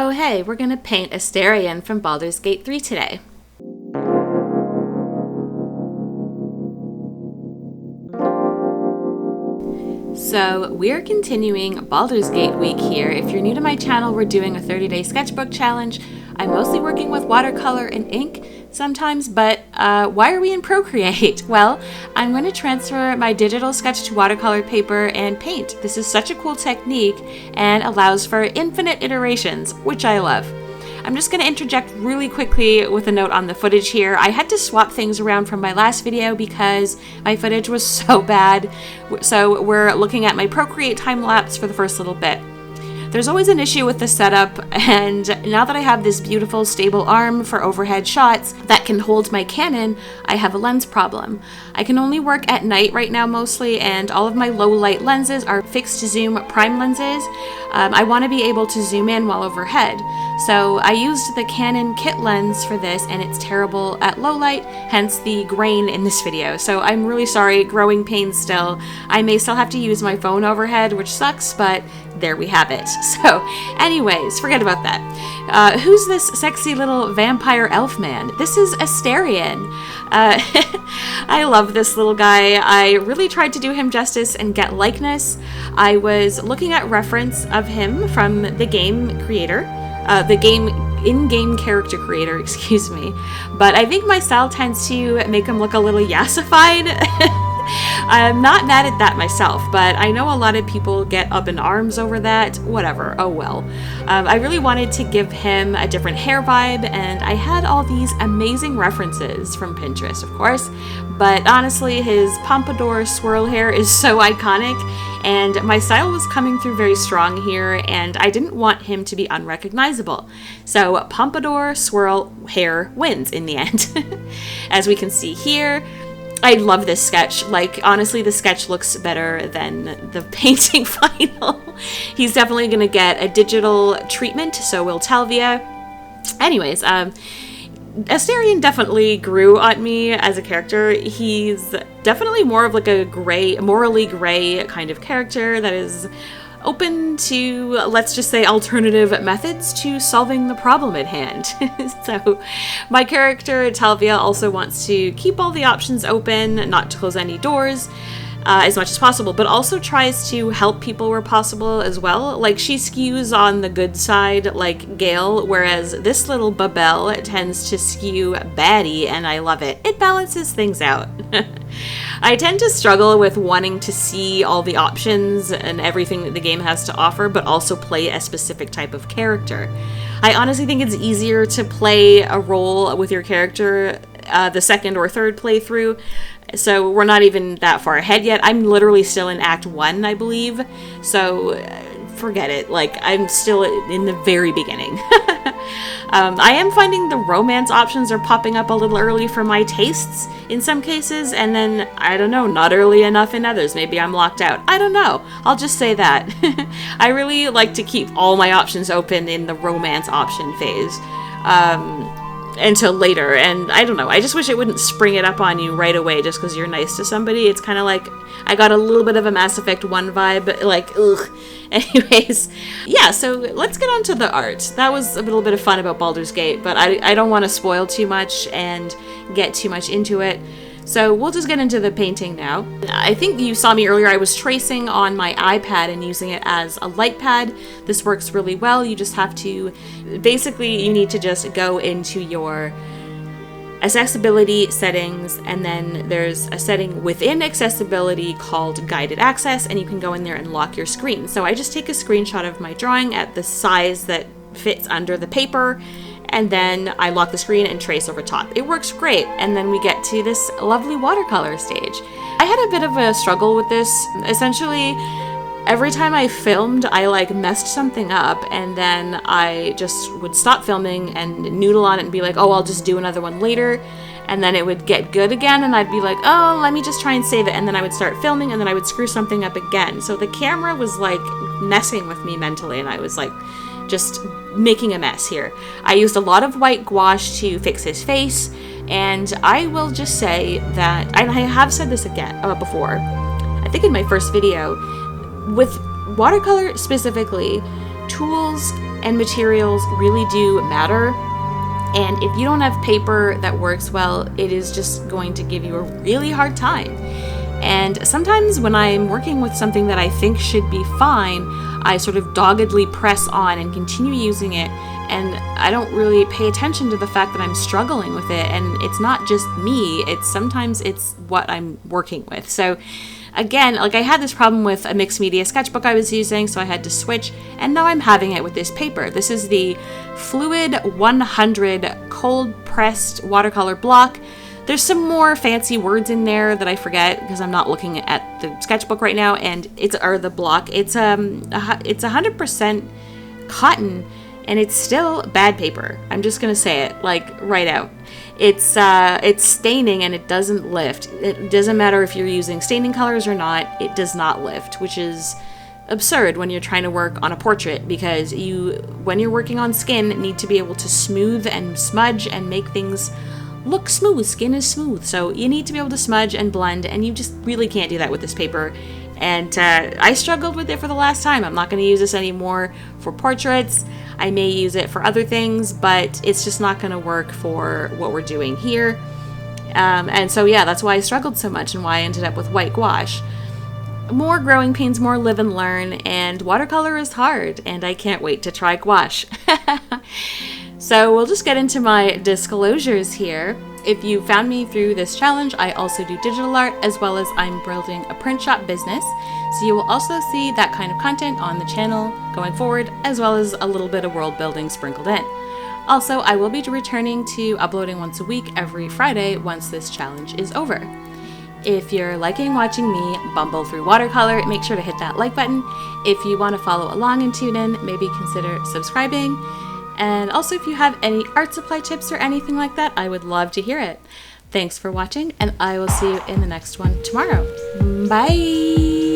So hey, we're gonna paint Astarion from Baldur's Gate 3 today. So we're continuing Baldur's Gate week here. If you're new to my channel, we're doing a 30-day sketchbook challenge. I'm mostly working with watercolor and ink sometimes, but why are we in Procreate? Well, I'm going to transfer my digital sketch to watercolor paper and paint. This is such a cool technique and allows for infinite iterations, which I love. I'm just going to interject really quickly with a note on the footage here. I had to swap things around from my last video because my footage was so bad. So we're looking at my Procreate time-lapse for the first little bit. There's always an issue with the setup, and now that I have this beautiful stable arm for overhead shots that can hold my Canon, I have a lens problem. I can only work at night right now mostly, and all of my low light lenses are fixed zoom prime lenses. I want to be able to zoom in while overhead. So I used the Canon kit lens for this, and it's terrible at low light, hence the grain in this video. So I'm really sorry, growing pains still. I may still have to use my phone overhead, which sucks, but there we have it. So anyways, forget about that. Who's this sexy little vampire elf man? This is Astarion. I love this little guy. I really tried to do him justice and get likeness. I was looking at reference of him from the game creator, in-game character creator, excuse me. But I think my style tends to make him look a little yassified. I'm not mad at that myself, but I know a lot of people get up in arms over that. Whatever, oh well. I really wanted to give him a different hair vibe, and I had all these amazing references from Pinterest, of course, but honestly, his pompadour swirl hair is so iconic, and my style was coming through very strong here, and I didn't want him to be unrecognizable. So pompadour swirl hair wins in the end. As we can see here, I love this sketch. Like, honestly, the sketch looks better than the painting final. He's definitely going to get a digital treatment, so will Talvia. Anyways, Astarion definitely grew on me as a character. He's definitely more of like a gray, morally gray kind of character that is open to, let's just say, alternative methods to solving the problem at hand. So my character, Talvia, also wants to keep all the options open, not to close any doors as much as possible, but also tries to help people where possible as well. Like, she skews on the good side like Gale, whereas this little Babel tends to skew baddie, and I love it. It balances things out. I tend to struggle with wanting to see all the options and everything that the game has to offer, but also play a specific type of character. I honestly think it's easier to play a role with your character the second or third playthrough, so we're not even that far ahead yet. I'm literally still in Act 1, I believe, so forget it. Like, I'm still in the very beginning. I am finding the romance options are popping up a little early for my tastes in some cases, and then, I don't know, not early enough in others. Maybe I'm locked out. I don't know. I'll just say that. I really like to keep all my options open in the romance option phase until later, and I don't know. I just wish it wouldn't spring it up on you right away just because you're nice to somebody. It's kind of like, I got a little bit of a Mass Effect 1 vibe, like, ugh. Anyways, yeah, so let's get on to the art. That was a little bit of fun about Baldur's Gate, but I don't want to spoil too much and get too much into it. So we'll just get into the painting now. I think you saw me earlier, I was tracing on my iPad and using it as a light pad. This works really well. You just have to, basically, you need to just go into your accessibility settings, and then there's a setting within accessibility called guided access, and you can go in there and lock your screen. So I just take a screenshot of my drawing at the size that fits under the paper, and then I lock the screen and trace over top. It works great, and then we get to this lovely watercolor stage. I had a bit of a struggle with this. Essentially, every time I filmed, I like messed something up, and then I just would stop filming and noodle on it and be like, oh, I'll just do another one later. And then it would get good again, and I'd be like, oh, let me just try and save it. And then I would start filming, and then I would screw something up again. So the camera was like messing with me mentally, and I was like just making a mess here. I used a lot of white gouache to fix his face, and I will just say that, and I have said this again before, I think in my first video, with watercolor specifically, tools and materials really do matter. And if you don't have paper that works well, it is just going to give you a really hard time. And sometimes when I'm working with something that I think should be fine, I sort of doggedly press on and continue using it, and I don't really pay attention to the fact that I'm struggling with it. And it's not just me, sometimes it's what I'm working with. So again, like, I had this problem with a mixed media sketchbook I was using, so I had to switch, and now I'm having it with this paper. This is the Fluid 100 cold pressed watercolor block. There's some more fancy words in there that I forget because I'm not looking at the sketchbook right now, and the block. It's 100% cotton, and it's still bad paper. I'm just gonna say it, like, right out. It's staining and it doesn't lift. It doesn't matter if you're using staining colors or not, it does not lift, which is absurd when you're trying to work on a portrait, because when you're working on skin, need to be able to smooth and smudge and make things look smooth. Skin is smooth, so you need to be able to smudge and blend, and you just really can't do that with this paper. And I struggled with it for the last time. I'm not going to use this anymore for portraits. I may use it for other things, but it's just not going to work for what we're doing here. And so yeah, that's why I struggled so much and why I ended up with white gouache. More growing pains, more live and learn, and watercolor is hard, and I can't wait to try gouache. So we'll just get into my disclosures here. If you found me through this challenge, I also do digital art, as well as I'm building a print shop business. So you will also see that kind of content on the channel going forward, as well as a little bit of world building sprinkled in. Also, I will be returning to uploading once a week every Friday once this challenge is over. If you're liking watching me bumble through watercolor, make sure to hit that like button. If you want to follow along and tune in, maybe consider subscribing. And also, if you have any art supply tips or anything like that, I would love to hear it. Thanks for watching, and I will see you in the next one tomorrow. Bye!